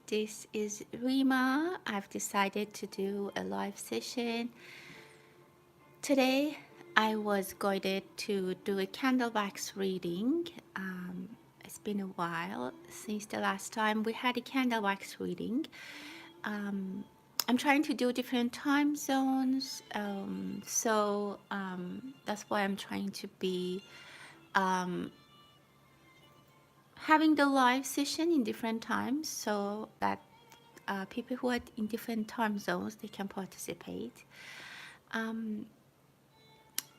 This is Reema. I've decided to do a live session. Today, I was guided to do a candle wax reading. It's been a while since the last time we had a candle wax reading. Um, I'm trying to do different time zones, so that's why I'm trying to be um, having the live session in different times so that people who are in different time zones they can participate. Um,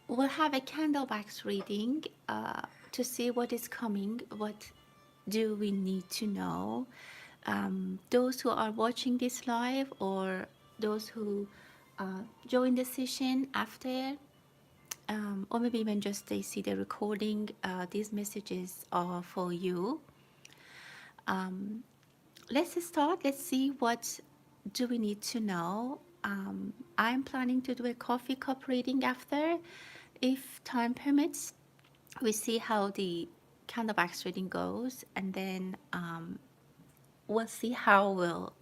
we'll have a candle wax reading to see what is coming, what do we need to know. Those who are watching this live or those who join the session after, or maybe even just they see the recording, these messages are for you. Um, let's start. Let's see what do we need to know. I'm planning to do a coffee cup reading after, if time permits. We see how the candle wax reading goes, and then we'll see how we'll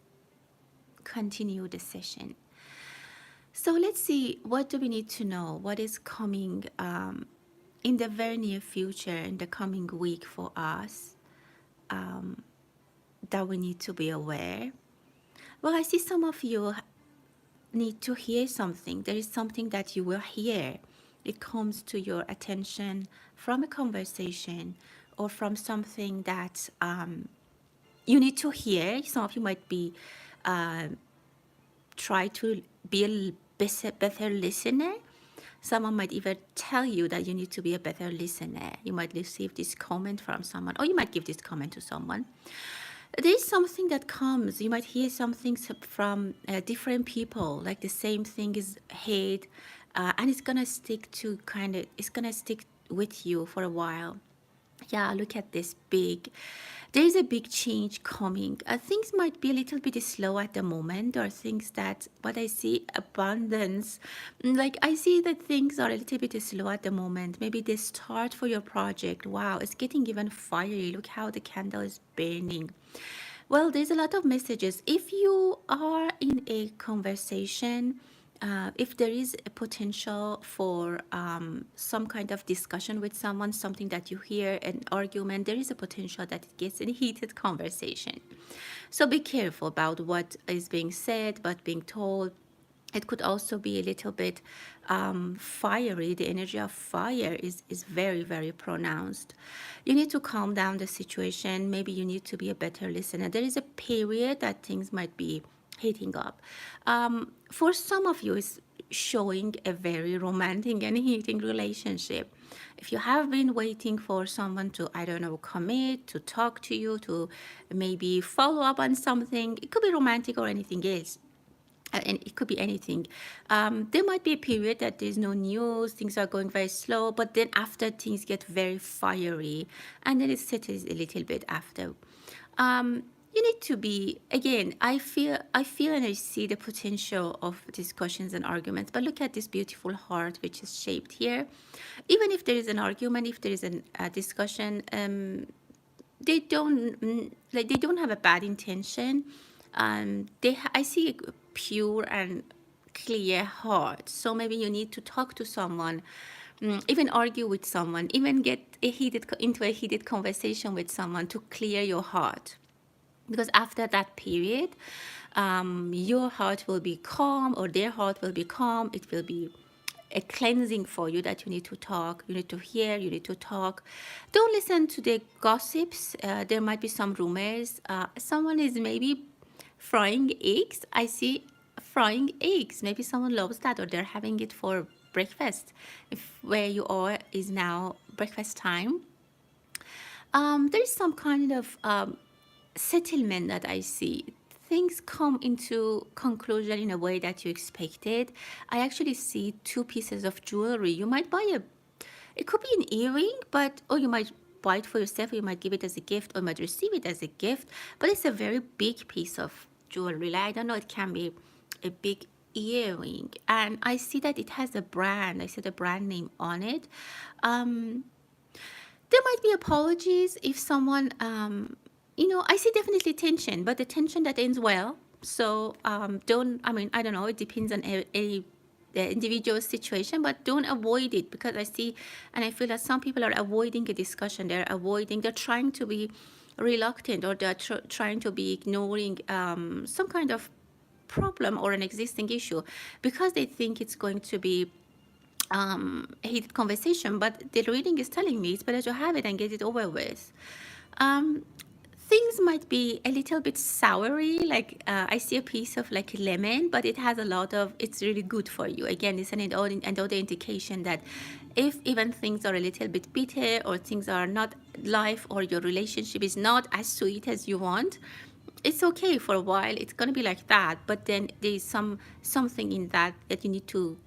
continue the session. So let's see, what do we need to know? What is coming in the very near future, in the coming week for us, that we need to be aware? Well, I see some of you need to hear something. There is something that you will hear. It comes to your attention from a conversation or from something that you need to hear. Some of you might be try to be a better listener. Someone might even tell you that you need to be a better listener. You might receive this comment from someone, or you might give this comment to someone. There's something that comes. You might hear something from different people, like the same thing is heard, and it's gonna stick to it's gonna stick with you for a while. Yeah, look at this big. There is a big change coming. Things might be a little bit slow at the moment, or things that, but I see abundance. Like I see that things are a little bit slow at the moment. Maybe the start for your project. Wow, it's getting even fiery. Look how the candle is burning. Well, there's a lot of messages. If you are in a conversation, if there is a potential for some kind of discussion with someone, something that you hear, an argument, there is a potential that it gets in a heated conversation. So be careful about what is being said, what being told. It could also be a little bit fiery. The energy of fire is very, very pronounced. You need to calm down the situation. Maybe you need to be a better listener. There is a period that things might be heating up. For some of you, it's showing a very romantic and heating relationship. If you have been waiting for someone to, I don't know, commit, to talk to you, to maybe follow up on something, it could be romantic or anything else. And it could be anything. There might be a period that there's no news, things are going very slow, but then after things get very fiery, and then it settles a little bit after. You need to be, again, I feel and I see the potential of discussions and arguments, but look at this beautiful heart which is shaped here. Even if there is an argument, if there is a discussion, they don't have a bad intention. I see a pure and clear heart. So maybe you need to talk to someone, even argue with someone, even get into a heated conversation with someone to clear your heart. Because after that period, your heart will be calm, or their heart will be calm. It will be a cleansing for you, that you need to talk, you need to hear, you need to talk. Don't listen to the gossips. There might be some rumors. Someone is maybe frying eggs. I see frying eggs. Maybe someone loves that, or they're having it for breakfast. If where you are is now breakfast time, there's some kind of settlement that I see. Things come into conclusion in a way that you expected. I actually see two pieces of jewelry. You might buy it could be an earring, but, or you might buy it for yourself, or you might give it as a gift, or you might receive it as a gift, but it's a very big piece of jewelry. Like, I don't know, it can be a big earring. And I see that it has a brand. I see the brand name on it. There might be apologies if someone I see definitely tension, but the tension that ends well. So don't, I mean, I don't know, it depends on a the individual situation, but don't avoid it, because I see and I feel that some people are avoiding a discussion. They're trying to be reluctant, or they're trying to be ignoring some kind of problem or an existing issue, because they think it's going to be a heated conversation. But the reading is telling me it's better to have it and get it over with. um, Things might be a little bit soury, like I see a piece of like lemon, but it has a lot of, it's really good for you. Again, it's another indication that if even things are a little bit bitter, or things are not, life or your relationship is not as sweet as you want, it's okay for a while. It's going to be like that, but then there's something in that that you need to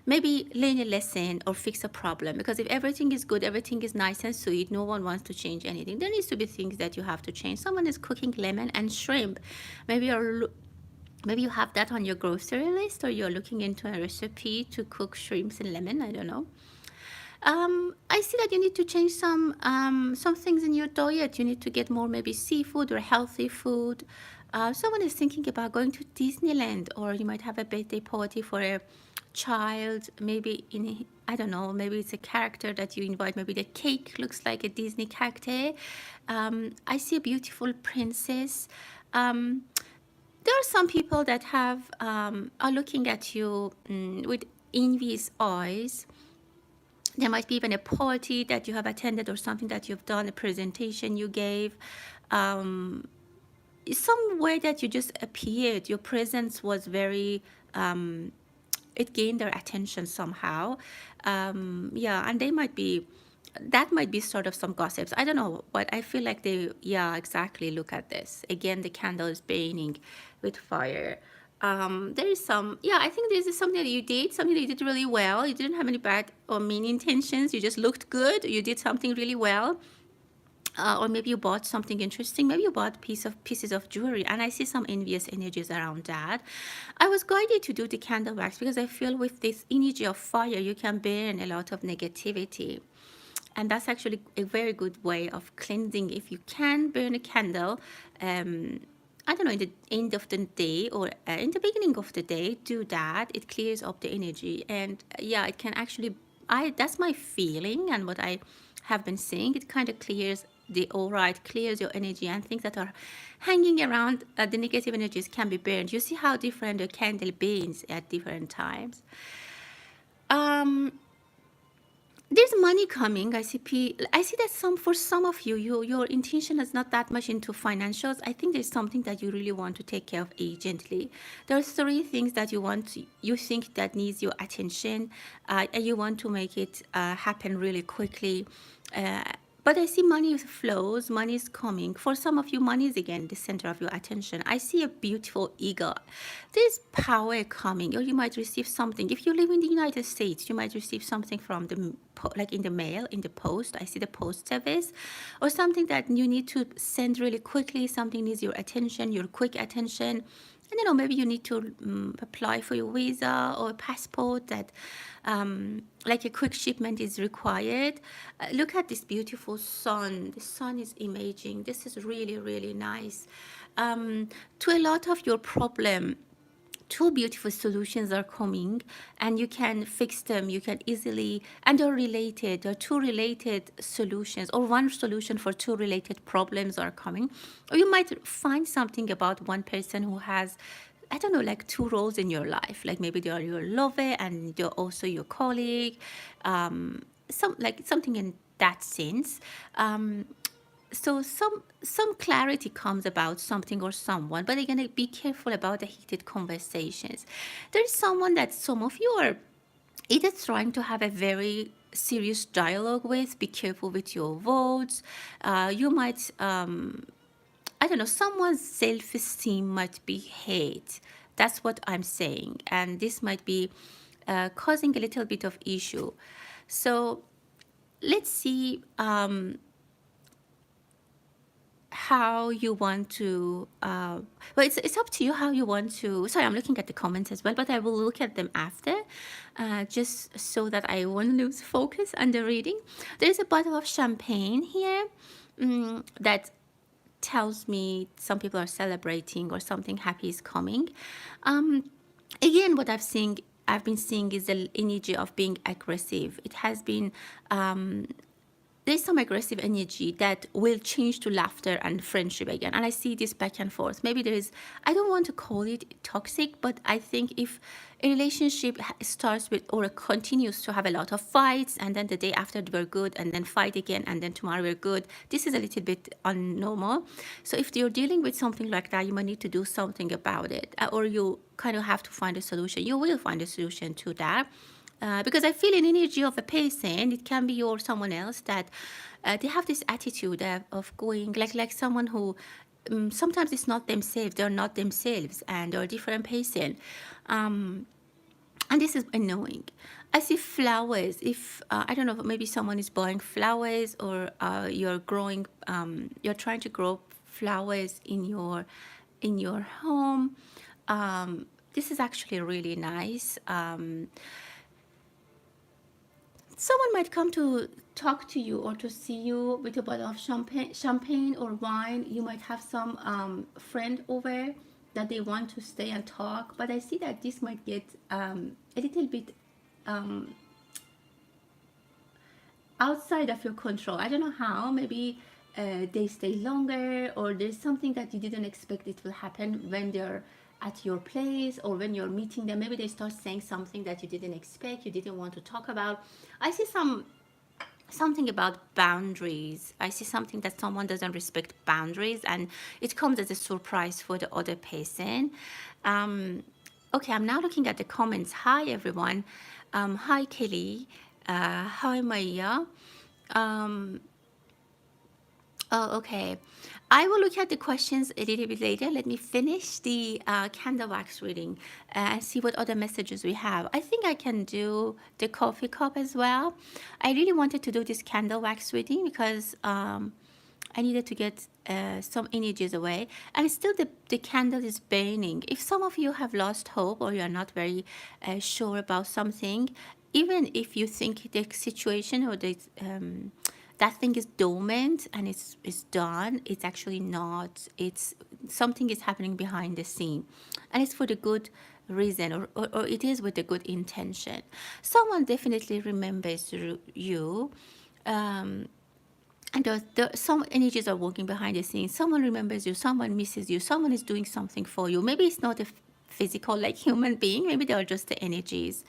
maybe learn a lesson or fix a problem. Because if everything is good, everything is nice and sweet, no one wants to change anything, there needs to be things that you have to change. Someone is cooking lemon and shrimp. Maybe you have that on your grocery list, or you're looking into a recipe to cook shrimps and lemon, I don't know. I see that you need to change some things in your diet. You need to get more maybe seafood or healthy food. Someone is thinking about going to Disneyland, or you might have a birthday party for a child. Maybe I don't know. Maybe it's a character that you invite. Maybe the cake looks like a Disney character. I see a beautiful princess. Um, there are some people that are looking at you with envious eyes. There might be even a party that you have attended, or something that you've done, a presentation you gave, um, somewhere that you just appeared. Your presence was very, it gained their attention somehow. Yeah, and that might be sort of some gossips. I don't know, but I feel like yeah, exactly. Look at this. Again, the candle is burning with fire. There is yeah, I think this is something that something that you did really well. You didn't have any bad or mean intentions. You just looked good. You did something really well. Or maybe you bought something interesting. Maybe you bought pieces of jewelry, and I see some envious energies around that. I was guided to do the candle wax because I feel with this energy of fire, you can burn a lot of negativity, and that's actually a very good way of cleansing. If you can burn a candle, I don't know, in the end of the day, or in the beginning of the day, do that. It clears up the energy, and yeah, it can actually. That's my feeling, and what I have been seeing. It kind of clears the aura, it clears your energy, and things that are hanging around, the negative energies can be burned. You see how different the candle burns at different times. Um, there's money coming. I see that for some of you, your intention is not that much into financials. I think there's something that you really want to take care of urgently. There's 3 things that you think that needs your attention, and you want to make it happen really quickly. Uh, but I see money flows, money is coming. For some of you, money is again the center of your attention. I see a beautiful eagle. There's power coming, or you might receive something. If you live in the United States, you might receive something from like in the mail, in the post. I see the post service, or something that you need to send really quickly. Something needs your attention, your quick attention. And maybe you need to apply for your visa or passport, that like a quick shipment is required. Look at this beautiful sun. The sun is imaging. This is really, really nice. To a lot of your problem, 2 beautiful solutions are coming, and you can fix them. You can easily, and they're related. There are 2 related solutions, or 1 solution for 2 related problems are coming. Or you might find something about one person who has, I don't know, like 2 roles in your life. Like maybe they are your lover and they're also your colleague. Something in that sense. So some clarity comes about something or someone, but again, be careful about the heated conversations. There's someone that some of you are either trying to have a very serious dialogue with. Be careful with your words. You might, I don't know, someone's self-esteem might be hurt. That's what I'm saying, and this might be causing a little bit of issue. So let's see how you want to well, it's up to you how you want to. Sorry, I'm looking at the comments as well, but I will look at them after, just so that I won't lose focus on the reading. There's a bottle of champagne here, that tells me some people are celebrating or something happy is coming. Again, what I've been seeing is the energy of being aggressive. It has been there's some aggressive energy that will change to laughter and friendship again. And I see this back and forth. Maybe there is, I don't want to call it toxic, but I think if a relationship starts with or continues to have a lot of fights, and then the day after we're good, and then fight again, and then tomorrow we're good, this is a little bit unnormal. So if you're dealing with something like that, you might need to do something about it, or you kind of have to find a solution. You will find a solution to that. Because I feel an energy of a person, it can be you or someone else, that they have this attitude of going like someone who sometimes it's not themselves, they're not themselves, and they're a different person. And this is annoying. I see flowers. If I don't know, maybe someone is buying flowers, or you're growing, you're trying to grow flowers in your home. This is actually really nice. Someone might come to talk to you or to see you with a bottle of champagne or wine. You might have some friend over that they want to stay and talk, but I see that this might get a little bit outside of your control. I don't know how. Maybe they stay longer, or there's something that you didn't expect it will happen when they're at your place, or when you're meeting them. Maybe they start saying something that you didn't expect, you didn't want to talk about. I see something about boundaries. I see something that someone doesn't respect boundaries, and it comes as a surprise for the other person. Okay, I'm now looking at the comments. Hi everyone. Hi Kelly. Hi Maya. Oh, okay. I will look at the questions a little bit later. Let me finish the candle wax reading and see what other messages we have. I think I can do the coffee cup as well. I really wanted to do this candle wax reading because I needed to get some energies away. And still the candle is burning. If some of you have lost hope, or you're not very sure about something, even if you think the situation or the that thing is dormant and it's done, it's actually not. It's something is happening behind the scene, and it's for the good reason, or it is with a good intention. Someone definitely remembers you, and some energies are working behind the scenes. Someone remembers you, someone misses you, someone is doing something for you. Maybe it's not a physical like human being, maybe they are just the energies.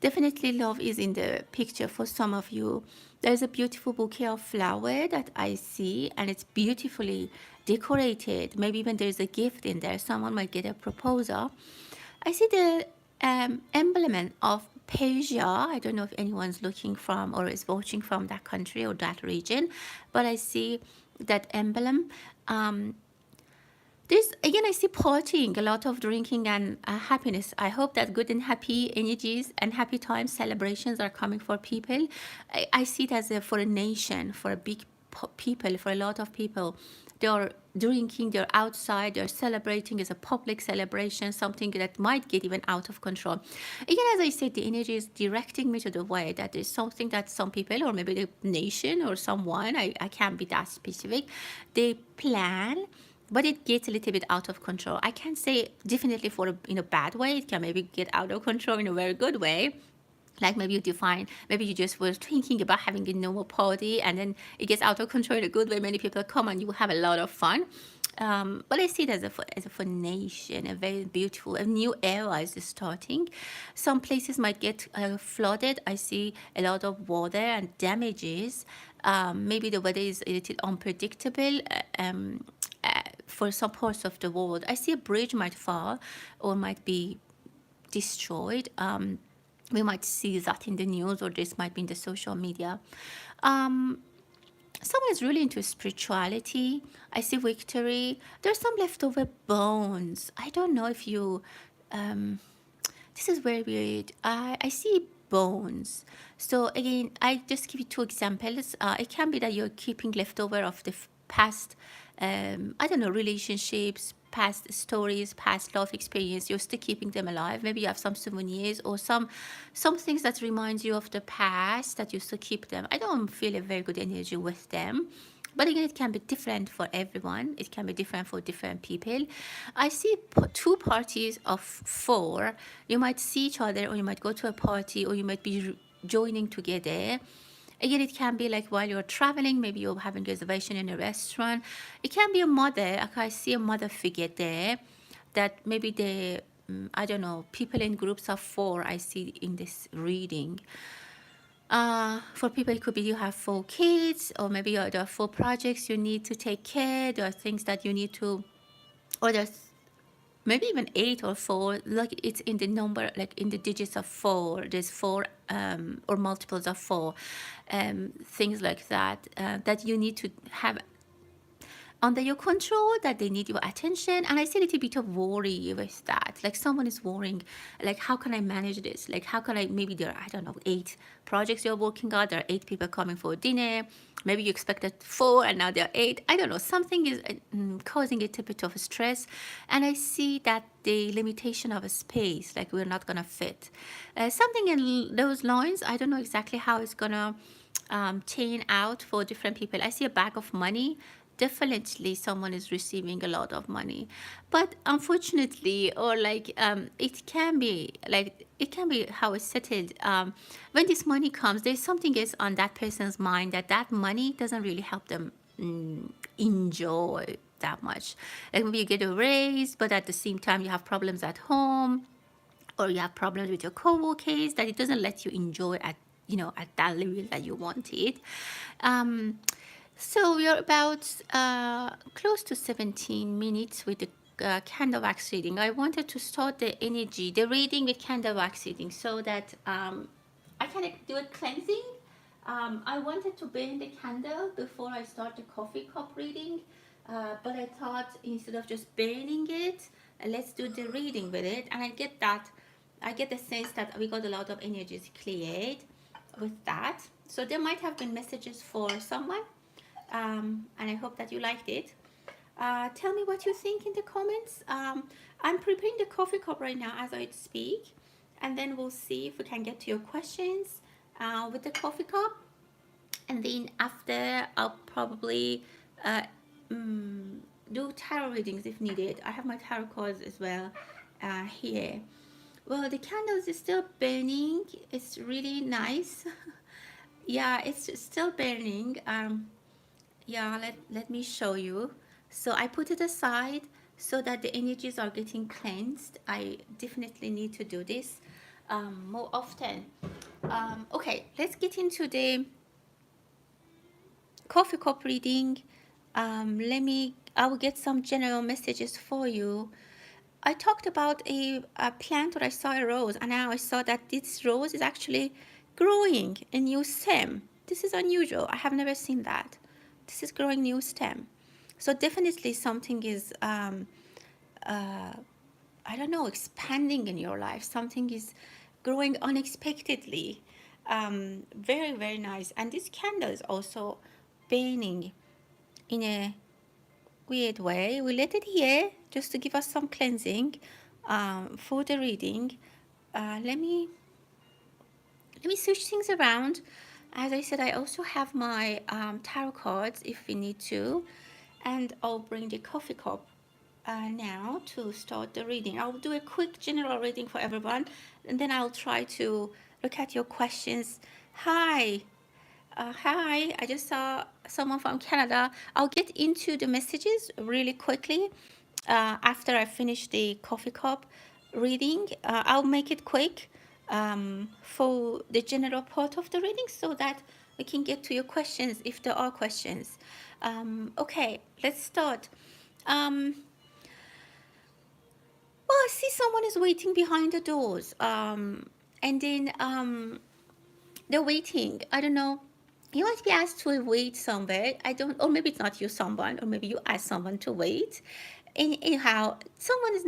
Definitely love is in the picture for some of you. There's a beautiful bouquet of flower that I see, and it's beautifully decorated. Maybe even there's a gift in there. Someone might get a proposal. I see the emblem of Persia. I don't know if anyone's looking from or is watching from that country or that region, but I see that emblem. Again, I see partying, a lot of drinking and happiness. I hope that good and happy energies and happy times, celebrations are coming for people. I see it as for a nation, for a big people, for a lot of people. They're drinking, they're outside, they're celebrating as a public celebration, something that might get even out of control. Again, as I said, the energy is directing me to the way that there's something that some people, or maybe the nation or someone, I can't be that specific, they plan, but it gets a little bit out of control. I can't say definitely in a bad way. It can maybe get out of control in a very good way. Like maybe you just were thinking about having a normal party, and then it gets out of control in a good way. Many people come and you have a lot of fun. But I see it as a nation, a very beautiful, a new era is starting. Some places might get flooded. I see a lot of water and damages. Maybe the weather is a little unpredictable. For some parts of the world, I see a bridge might fall or might be destroyed. We might see that in the news, or this might be in the social media. Someone is really into spirituality. I see victory. There's some leftover bones. I don't know if you this is very weird. I see bones. So again, I just give you two examples. It can be that you're keeping leftover of the past I don't know, relationships, past stories, past life experience. You're still keeping them alive. Maybe you have some souvenirs or some things that remind you of the past that you still keep them. I don't feel a very good energy with them. But again, it can be different for everyone. It can be different for different people. I see two parties of four. You might see each other, or you might go to a party, or you might be joining together. Again, it can be like while you're traveling, maybe you're having a reservation in a restaurant. It can be a mother. Like I see a mother figure there that maybe they, I don't know, people in groups of four I see in this reading. For people, it could be you have 4 kids, or maybe there are 4 projects you need to take care. There are things that you need to, or there's maybe even 8 or 4. Like it's in the number, like in the digits of 4. There's 4 or multiples of 4, things like that that you need to have under your control, that they need your attention. And I see a little bit of worry with that. Like someone is worrying, like, how can I manage this? Like, how can I, maybe there are, I don't know, 8 projects you're working on. There are 8 people coming for dinner. Maybe you expected 4 and now there are 8. I don't know. Something is causing a little bit of stress. And I see that the limitation of a space, like we're not going to fit. Something in those lines. I don't know exactly how it's going to chain out for different people. I see a bag of money. Definitely someone is receiving a lot of money, but unfortunately, or like it can be like, it can be how it's settled. When this money comes, there's something else on that person's mind, that money doesn't really help them enjoy that much. Like maybe you get a raise, but at the same time you have problems at home, or you have problems with your co-workers, that it doesn't let you enjoy at, you know, at that level that you wanted. So we are about close to 17 minutes with the candle wax reading. I wanted to start the energy, the reading with candle wax reading, so that I can do a cleansing. I wanted to burn the candle before I start the coffee cup reading, but I thought instead of just burning it, let's do the reading with it. And I get the sense that we got a lot of energies cleared with that. So there might have been messages for someone. And I hope that you liked it. Tell me what you think in the comments. I'm preparing the coffee cup right now as I speak, and then we'll see if we can get to your questions with the coffee cup. And then after, I'll probably do tarot readings if needed. I have my tarot cards as well here. Well, the candles is still burning. It's really nice. Yeah, it's still burning. Yeah, let me show you. So I put it aside so that the energies are getting cleansed. I definitely need to do this more often. Okay, let's get into the coffee cup reading. I will get some general messages for you. I talked about a plant where I saw a rose, and now I saw that this rose is actually growing a new stem. This is unusual. I have never seen that. This is growing new stem. So definitely something is, I don't know, expanding in your life. Something is growing unexpectedly. Very, very nice. And this candle is also burning in a weird way. We let it here just to give us some cleansing for the reading. Let me switch things around. As I said, I also have my tarot cards if we need to, and I'll bring the coffee cup now to start the reading. I'll do a quick general reading for everyone, and then I'll try to look at your questions. Hi. Hi, I just saw someone from Canada. I'll get into the messages really quickly after I finish the coffee cup reading. I'll make it quick for the general part of the reading so that we can get to your questions if there are questions. Okay, let's start. Well, I see someone is waiting behind the doors. And then they're waiting. I don't know. You might be asked to wait somewhere. I don't, or maybe it's not you, someone, or maybe you ask someone to wait. Anyhow, someone is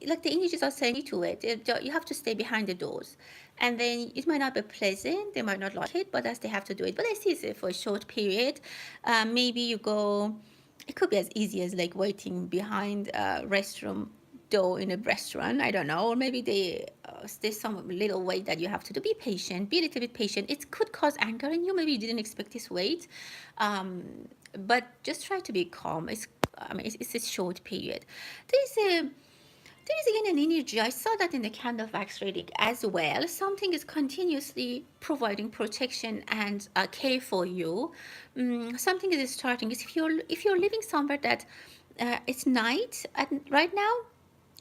like the energies are saying to it. You have to stay behind the doors, and then it might not be pleasant. They might not like it, but as they have to do it. But I see it for a short period. Maybe you go. It could be as easy as like waiting behind a restroom door in a restaurant. I don't know, or maybe there's some little wait that you have to do. Be patient, be a little bit patient. It could cause anger in you. Maybe you didn't expect this wait. but just try to be calm. It's a short period. There's a there is again an energy. I saw that in the candle wax reading as well. Something is continuously providing protection and care for you. Something is starting. If you're living somewhere that it's night right now,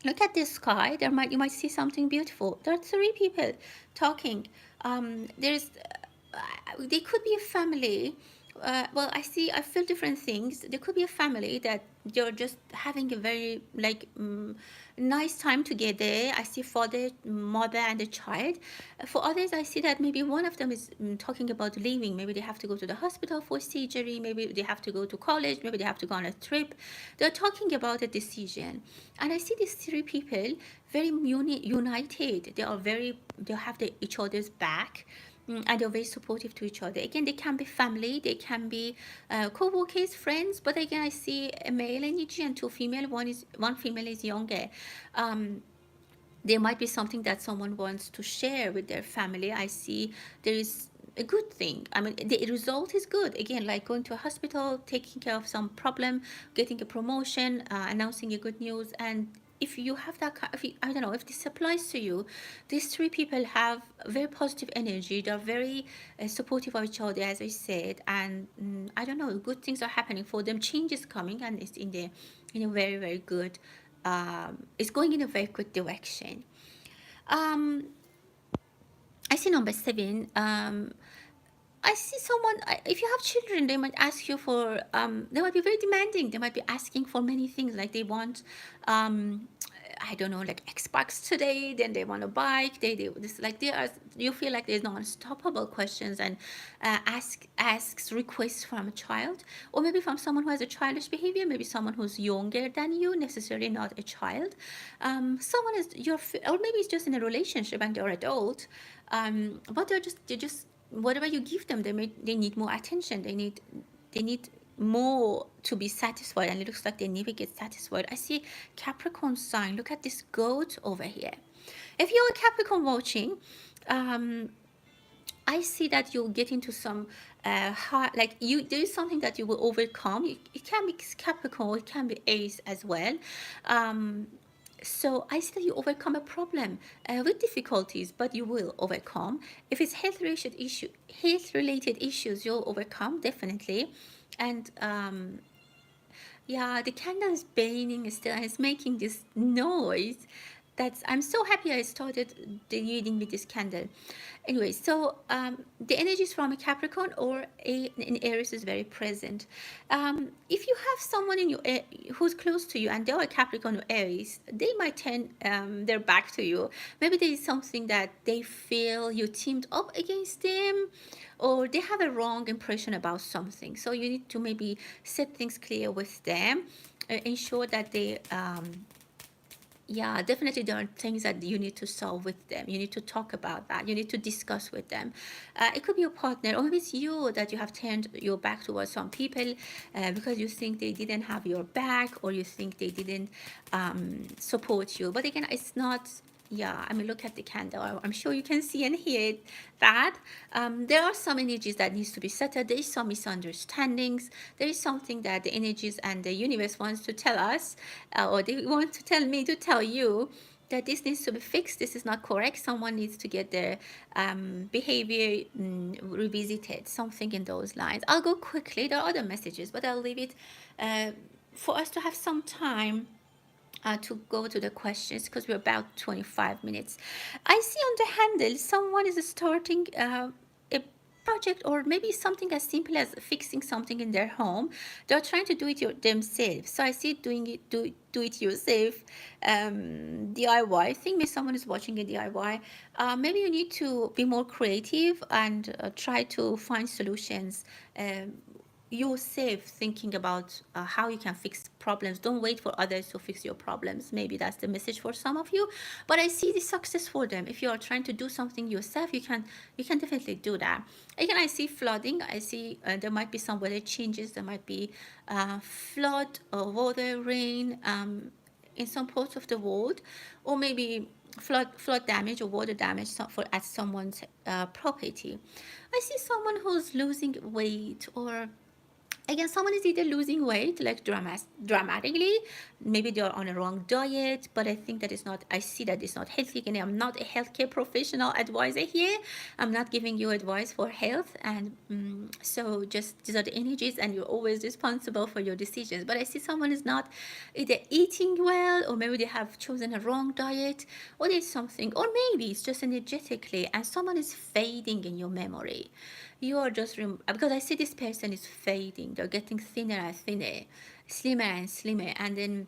look at the sky. You might see something beautiful. There are three people talking. There's they could be a family. Well, I feel different things. There could be a family that they're just having a very nice time together. I see father, mother, and a child. For others, I see that maybe one of them is talking about leaving. Maybe they have to go to the hospital for surgery. Maybe they have to go to college. Maybe they have to go on a trip. They're talking about a decision, and I see these three people very united. They have each other's back, and they're very supportive to each other. Again, they can be family, they can be co-workers, friends, but again, I see a male energy and two female. One female is younger. There might be something that someone wants to share with their family. I see there is a good thing. I mean, the result is good. Again, like going to a hospital, taking care of some problem, getting a promotion, announcing a good news. And if you have that, I don't know if this applies to you, these three people have very positive energy. They're very supportive of each other, as I said, and I don't know, good things are happening for them. Change is coming, and it's in a very very good. It's going in a very good direction. Um, I see number 7. I see someone, if you have children, they might ask you for, they might be very demanding. They might be asking for many things, like they want, I don't know, like Xbox today, then they want a bike. This, like they are, you feel like there's no unstoppable questions and asks requests from a child, or maybe from someone who has a childish behavior, maybe someone who's younger than you, necessarily not a child. Someone is or maybe it's just in a relationship and they're adult, but they're just whatever you give them, they need more attention. They need more to be satisfied, and it looks like they never get satisfied. I see Capricorn sign. Look at this goat over here. If you're a Capricorn watching, I see that you'll get into some hard, like there is something that you will overcome. It can be Capricorn, it can be Ace as well. So I see that you overcome a problem with difficulties, but you will overcome. If it's health-related issues, you'll overcome definitely. And yeah, the candle is burning still, and it's making this noise. I'm so happy I started the reading with this candle. Anyway, so the energies from a Capricorn or an Aries is very present. If you have someone who's close to you and they're a Capricorn or Aries, they might turn their back to you. Maybe there is something that they feel you teamed up against them, or they have a wrong impression about something. So you need to maybe set things clear with them, ensure that they yeah, definitely there are things that you need to solve with them. You need to talk about that. You need to discuss with them. It could be your partner, or maybe it's you that you have turned your back towards some people because you think they didn't have your back, or you think they didn't support you. But again, it's not. Yeah, I mean, look at the candle. I'm sure you can see and hear that. There are some energies that needs to be settled. There is some misunderstandings. There is something that the energies and the universe wants to tell us, or they want to tell me to tell you that this needs to be fixed. This is not correct. Someone needs to get their behavior revisited, something in those lines. I'll go quickly. There are other messages, but I'll leave it for us to have some time to go to the questions, because we're about 25 minutes. I see on the handle someone is starting a project, or maybe something as simple as fixing something in their home. They're trying to do it themselves. So I see do it yourself, DIY. I think maybe someone is watching a DIY. Maybe you need to be more creative and try to find solutions yourself, thinking about how you can fix problems. Don't wait for others to fix your problems. Maybe that's the message for some of you, but I see the success for them. If you are trying to do something yourself, you can definitely do that. Again, I see flooding. I see there might be some weather changes. There might be flood or water, rain in some parts of the world, or maybe flood damage or water damage at someone's property. I see someone who's losing weight, or Again, someone is either losing weight like dramatically, maybe they're on a wrong diet, but I think that is not, I see that it's not healthy. Again, I'm not a healthcare professional advisor here. I'm not giving you advice for health, and so just these are the energies, and you're always responsible for your decisions. But I see someone is not either eating well, or maybe they have chosen a wrong diet, or there's something, or maybe it's just energetically, and someone is fading in your memory. You are just because I see this person is fading, they're getting thinner and thinner, slimmer and slimmer, and then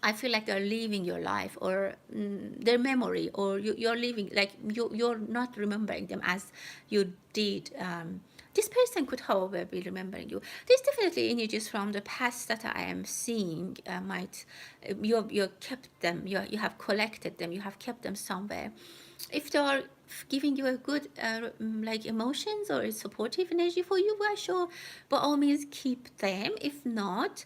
I feel like they're leaving your life, or their memory, or you're leaving, like you're not remembering them as you did. This person could, however, be remembering you. There's definitely energies from the past that I am seeing. Might you kept them, you have collected them, you have kept them somewhere. If they are giving you a good like emotions or a supportive energy for you, well, sure, by all means keep them. If not,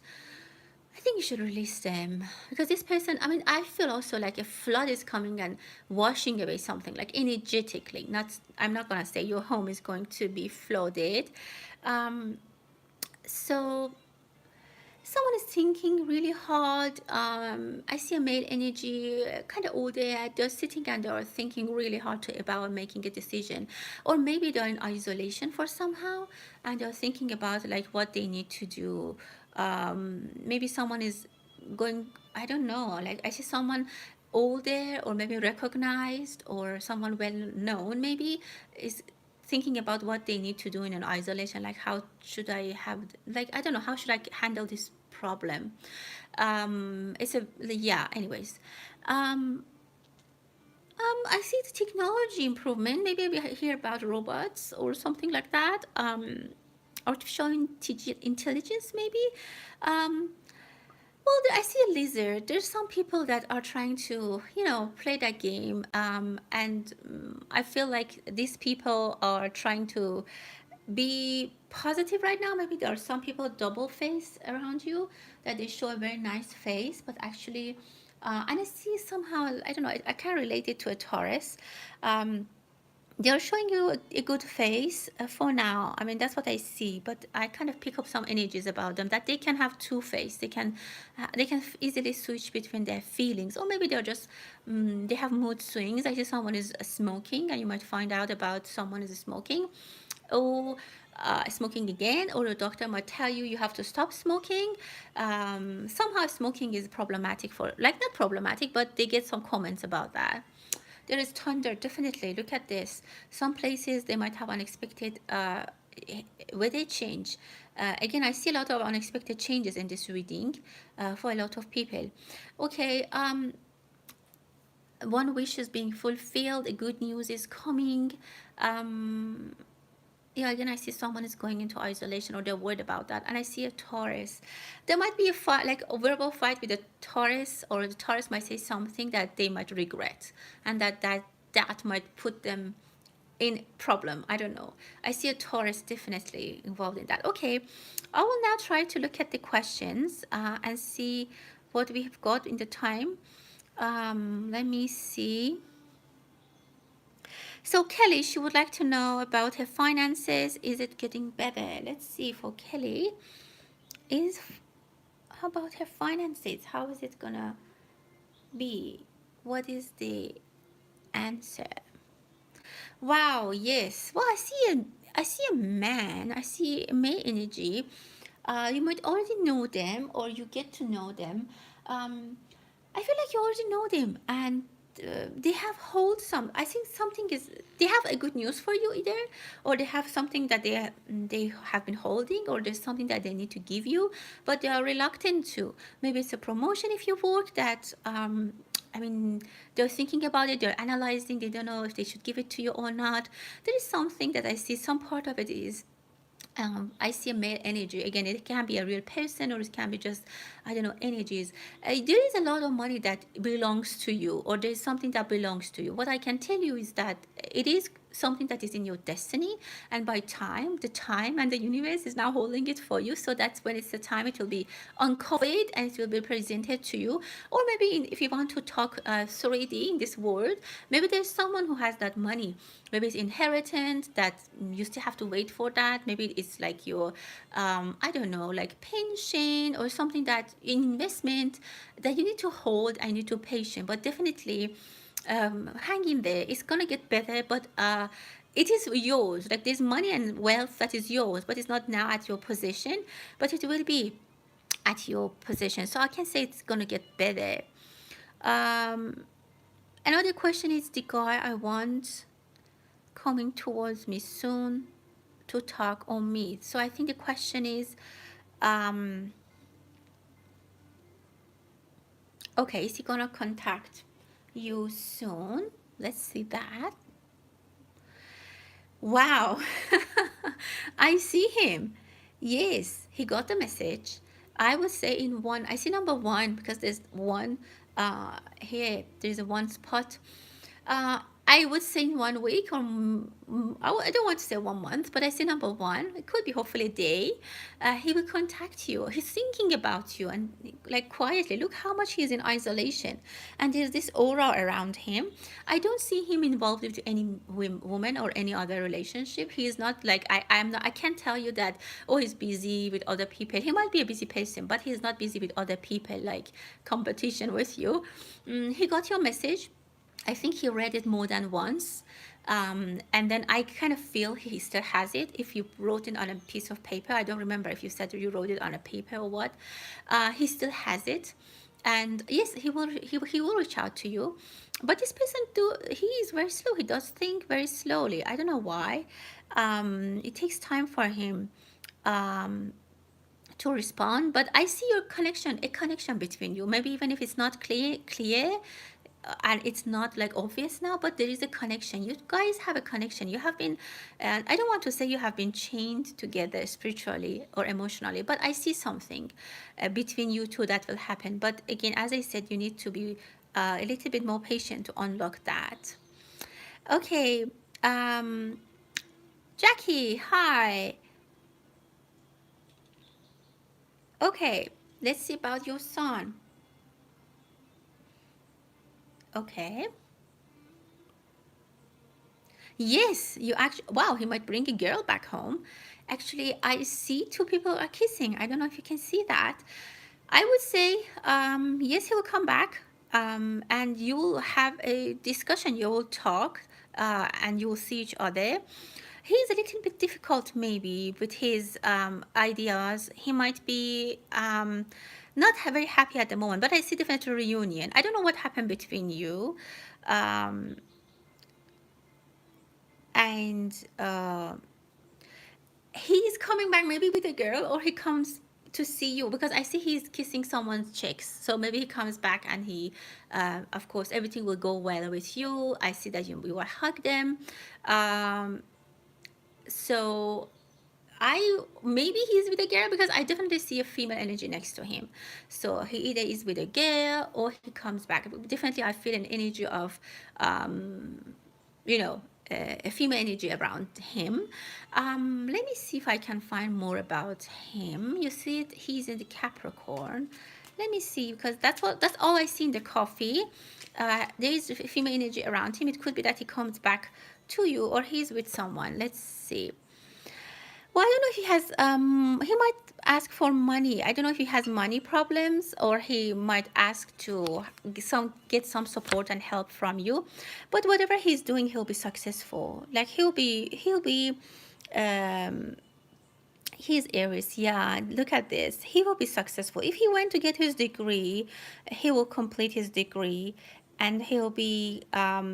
I think you should release them, because this person, I mean, I feel also like a flood is coming and washing away something, like energetically. Not, I'm not gonna say your home is going to be flooded. Um, so someone is thinking really hard. I see a male energy, kind of older. They're sitting and they're thinking really hard about making a decision, or maybe they're in isolation for somehow, and they're thinking about like what they need to do. Maybe someone is going. I don't know. Like I see someone older, or maybe recognized, or someone well known. Maybe is thinking about what they need to do in an isolation, like how should I have, like I don't know, how should I handle this problem. It's a, yeah, anyways. um I see the technology improvement. Maybe we hear about robots or something like that. Artificial intelligence, maybe. um well, I see a lizard. There's some people that are trying to, play that game. And I feel like these people are trying to be positive right now. Maybe there are some people double face around you, that they show a very nice face, but actually, and I see somehow, I don't know, I can relate it to a Taurus. Um, they're showing you a good face for now. I mean, that's what I see, but I kind of pick up some energies about them, that they can have two face. They can easily switch between their feelings, or maybe they're just they have mood swings. I see someone is smoking, and you might find out about someone is smoking, or smoking again, or a doctor might tell you you have to stop smoking. Somehow smoking is problematic, for like, not problematic, but they get some comments about that. There is thunder, definitely. Look at this. Some places they might have unexpected weather change. Again, I see a lot of unexpected changes in this reading for a lot of people. Okay, one wish is being fulfilled. Good news is coming. Um, yeah, again, I see someone is going into isolation, or they're worried about that. And I see a Taurus. There might be a fight, like a verbal fight with a Taurus, or the Taurus might say something that they might regret, and that might put them in problem. I don't know. I see a Taurus definitely involved in that. Okay, I will now try to look at the questions and see what we have got in the time. Let me see. So Kelly, she would like to know about her finances. Is it getting better? Let's see for Kelly. How about her finances? How is it gonna be? What is the answer? Wow, yes. Well, I see a man. I see a male energy. You might already know them, or you get to know them. I feel like you already know them, and they have hold some. I think something is. They have a good news for you either, or they have something that they have been holding, or there's something that they need to give you, but they are reluctant to. Maybe it's a promotion if you work that. I mean, they're thinking about it, they're analyzing, they don't know if they should give it to you or not. There is something that I see, some part of it is I see a male energy. Again, it can be a real person, or it can be just I don't know, energies. There is a lot of money that belongs to you, or there is something that belongs to you. What I can tell you is that it is something that is in your destiny, and by time, the time and the universe is now holding it for you. So that's when it's the time, it will be uncovered and it will be presented to you. Or maybe if you want to talk 3D in this world, maybe there's someone who has that money. Maybe it's inheritance that you still have to wait for that. Maybe it's like your I don't know, like pension or something, that investment that you need to hold and you need to patient. But definitely hang in there. It's gonna get better, but it is yours. Like there's money and wealth that is yours, but it's not now at your possession, but it will be at your possession. So I can say it's gonna get better. Um, Another question is the guy I want coming towards me soon to talk or meet. So I think the question is, um, okay, is he gonna contact you soon? Let's see that. Wow, I see him. Yes, he got the message. I would say in one, I see number one because there's one here, there's a one spot. Uh, I would say in 1 week, or I don't want to say 1 month, but I say number one. It could be hopefully a day. He will contact you. He's thinking about you, and like quietly. Look how much he's in isolation, and there's this aura around him. I don't see him involved with any woman or any other relationship. He is not like I'm not. I can't tell you that. Oh, he's busy with other people. He might be a busy person, but he's not busy with other people like competition with you. He got your message. I think he read it more than once. And then I kind of feel he still has it. If you wrote it on a piece of paper, I don't remember if you said you wrote it on a paper or what. He still has it, and yes, he will reach out to you. But this person he is very slow. He does think very slowly. I don't know why. It takes time for him um, to respond. But I see your connection, a connection between you. Maybe even if it's not clear, and it's not like obvious now, but there is a connection. You guys have a connection. You have been, and I don't want to say you have been chained together spiritually or emotionally, but I see something between you two that will happen. But again, as I said, you need to be a little bit more patient to unlock that. Okay, um, Jackie, hi. Okay, let's see about your son. Okay. Yes, you actually, wow, he might bring a girl back home. Actually, I see two people are kissing. I don't know if you can see that. I would say, yes, he will come back, and you will have a discussion. You will talk, and you will see each other. He's a little bit difficult, maybe, with his ideas. He might be not very happy at the moment, but I see definitely a reunion. I don't know what happened between you. Um, and he's coming back maybe with a girl, or he comes to see you, because I see he's kissing someone's cheeks. So maybe he comes back and he, of course, everything will go well with you. I see that you will hug them. Um, so maybe he's with a girl, because I definitely see a female energy next to him. So he either is with a girl or he comes back. Definitely, I feel an energy of, you know, a female energy around him. Let me see if I can find more about him. You see it, he's in the Capricorn. Let me see, because that's all I see in the coffee. There is female energy around him. It could be that he comes back to you, or he's with someone. Let's see. Well, I don't know if he has, he might ask for money. I don't know if he has money problems, or he might ask to get some support and help from you. But whatever he's doing, he'll be successful. Like um, he's Aries. Yeah, look at this. He will be successful. If he went to get his degree, he will complete his degree, and he'll be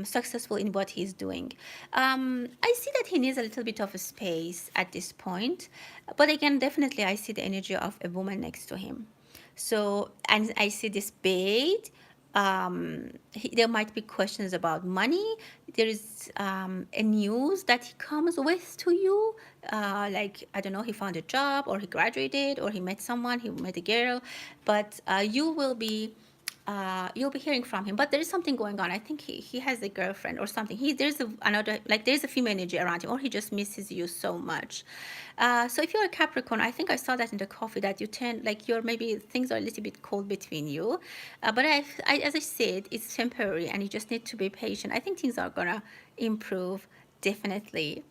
successful in what he's doing. I see that he needs a little bit of a space at this point. But again, definitely I see the energy of a woman next to him. So, and I see this bed. there might be questions about money. There is a news that he comes with to you, like, I don't know, he found a job, or he graduated, or he met someone, he met a girl, but you'll be hearing from him. But there is something going on. I think he has a girlfriend or something. There's a female energy around him, or he just misses you so much. So if you're a Capricorn, I think I saw that in the coffee, that you tend, like, you're maybe things are a little bit cold between you. But as I said, it's temporary, and you just need to be patient. I think things are gonna improve, definitely.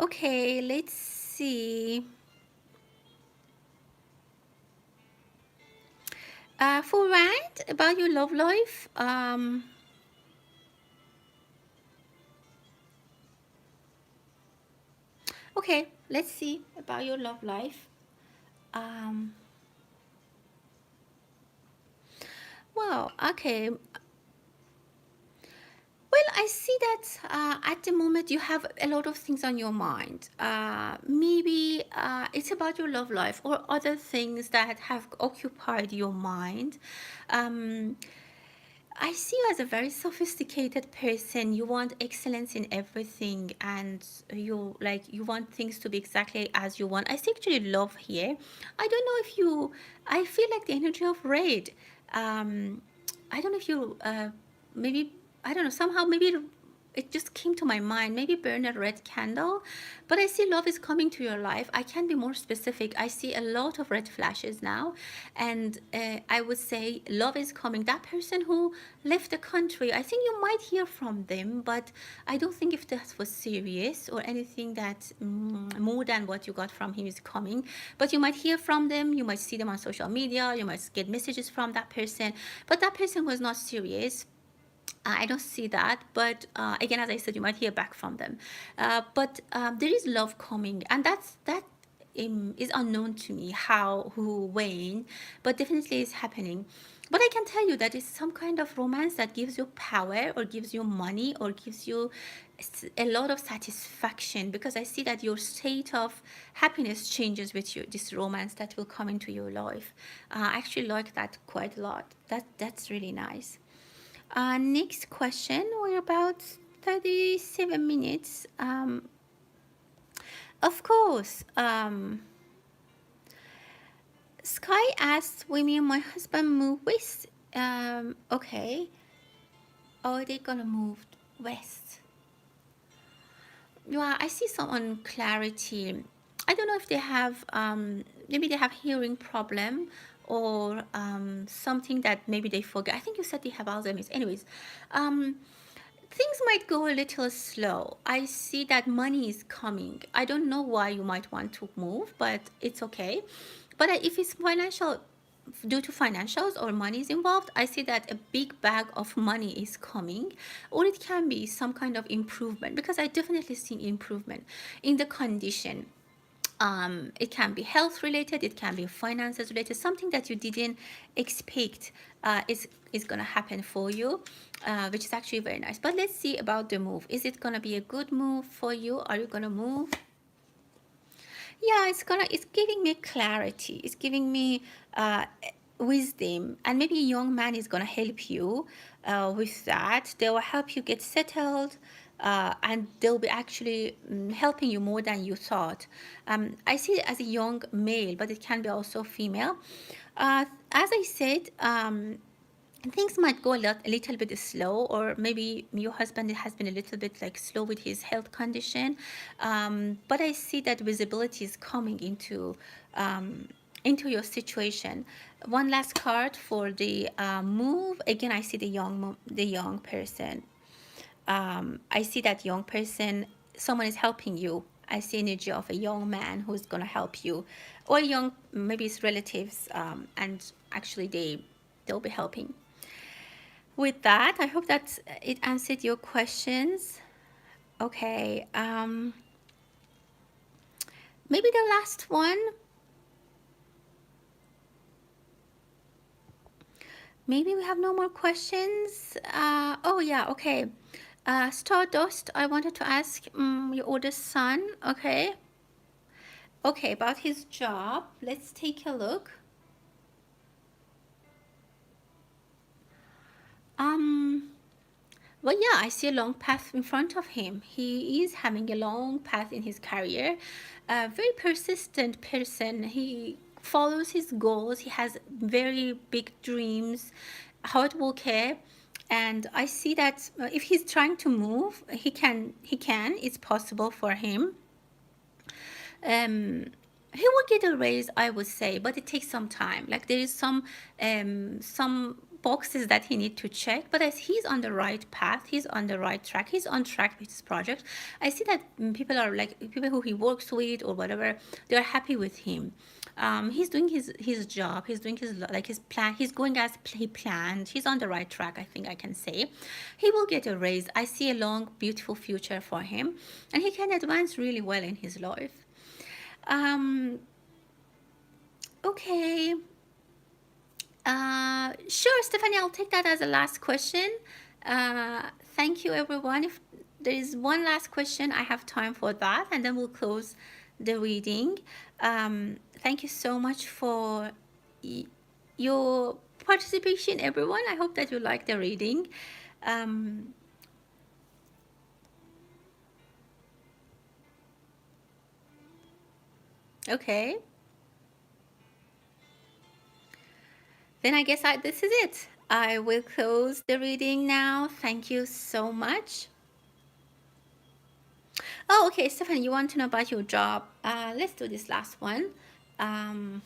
Okay, let's see. For Rand, about your love life, okay, let's see about your love life. Um, well, okay. Well, I see that at the moment you have a lot of things on your mind. Maybe it's about your love life or other things that have occupied your mind. Um, I see you as a very sophisticated person. You want excellence in everything, and you want things to be exactly as you want. I see actually love here. I don't know if you. I feel like the energy of red. Um, I don't know if you. Maybe I don't know. Somehow maybe it just came to my mind. Maybe burn a red candle, but I see love is coming to your life. I can be more specific. I see a lot of red flashes now, and I would say love is coming. That person who left the country, I think you might hear from them, but I don't think if that was serious or anything that more than what you got from him is coming. But you might hear from them. You might see them on social media. You might get messages from that person, but that person was not serious. I don't see that, but again, as I said, you might hear back from them. But there is love coming, and that is unknown to me. How, who, when, but definitely is happening. But I can tell you that it's some kind of romance that gives you power, or gives you money, or gives you a lot of satisfaction, because I see that your state of happiness changes with you. This romance that will come into your life. I actually like that quite a lot. That's really nice. Next question. We're about 37 minutes. Of course. Sky asked, when me and my husband move west. Okay. Are they gonna move west? Yeah, I see some unclarity. I don't know if they have, maybe they have hearing problem, or something that maybe they forget. I think you said they have Alzheimer's. Anyways, things might go a little slow. I see that money is coming. I don't know why you might want to move, but it's okay. But if it's financial, due to financials or money is involved, I see that a big bag of money is coming, or it can be some kind of improvement, because I definitely see improvement in the condition. It can be health related, it can be finances related, something that you didn't expect is gonna happen for you, which is actually very nice. But let's see about the move. Is it gonna be a good move for you? Are you gonna move? Yeah, it's giving me clarity. It's giving me wisdom, and maybe a young man is gonna help you with that. They will help you get settled, and they'll be actually helping you more than you thought. I see it as a young male, but it can be also female. As I said, things might go a little bit slow, or maybe your husband has been a little bit like slow with his health condition, but I see that visibility is coming into your situation. One last card for the move. Again, I see the young person. I see that young person, someone is helping you. I see energy of a young man who's gonna help you, or young, maybe it's relatives, and actually they'll be helping. With that, I hope that it answered your questions. Okay, maybe the last one. Maybe we have no more questions. Oh yeah, okay. Stardust, I wanted to ask your oldest son. Okay. Okay, about his job. Let's take a look. Well, yeah, I see a long path in front of him. He is having a long path in his career. A very persistent person. He follows his goals. He has very big dreams. Hard worker. And I see that if he's trying to move, he can. He can. It's possible for him. um he will get a raise, I would say, but it takes some time. Like there is some boxes that he need to check, but as he's on the right path, he's on the right track, he's on track with his project. I see that people are like, people who he works with or whatever, they're happy with him. He's doing his job, he's doing his, like, his plan, he's going as he planned, he's on the right track, I think I can say. He will get a raise. I see a long beautiful future for him, and he can advance really well in his life. um, okay. Sure, Stephanie, I'll take that as a last question. Thank you, everyone. If there is one last question, I have time for that, and then we'll close the reading. Thank you so much for your participation, everyone. I hope that you like the reading. Um, okay. Then I guess this is it. I will close the reading now. Thank you so much. Oh, okay, Stephanie, you want to know about your job? Let's do this last one. Um,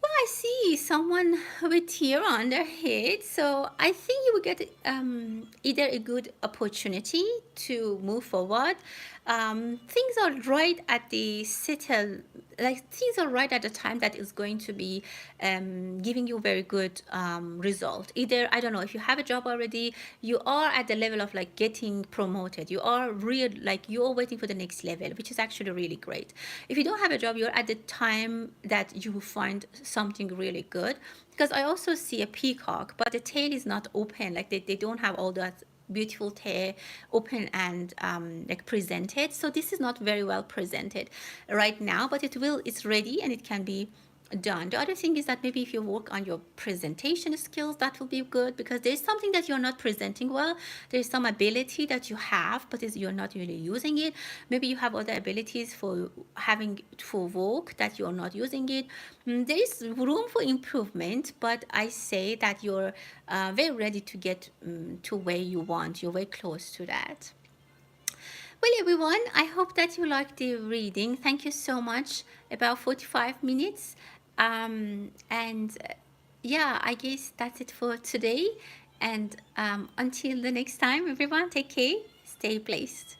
Well, I see someone with tear on their head, so I think you will get either a good opportunity to move forward. Things are right at the settle, like things are right at the time that is going to be giving you very good result. Either, I don't know, if you have a job already, you are at the level of like getting promoted. You are real, like you are waiting for the next level, which is actually really great. If you don't have a job, you're at the time that you will find something really good. Because I also see a peacock, but the tail is not open, like they don't have all that beautiful tail open and like presented. So this is not very well presented right now, but it's ready and it can be done. The other thing is that maybe if you work on your presentation skills, that will be good, because there's something that you're not presenting well. There's some ability that you have, but you're not really using it. Maybe you have other abilities for having for work that you're not using it. There is room for improvement, but I say that you're very ready to get to where you want. You're very close to that. Well, everyone, I hope that you liked the reading. Thank you so much. About 45 minutes. And yeah, I guess that's it for today. And until the next time, everyone, take care. Stay blessed.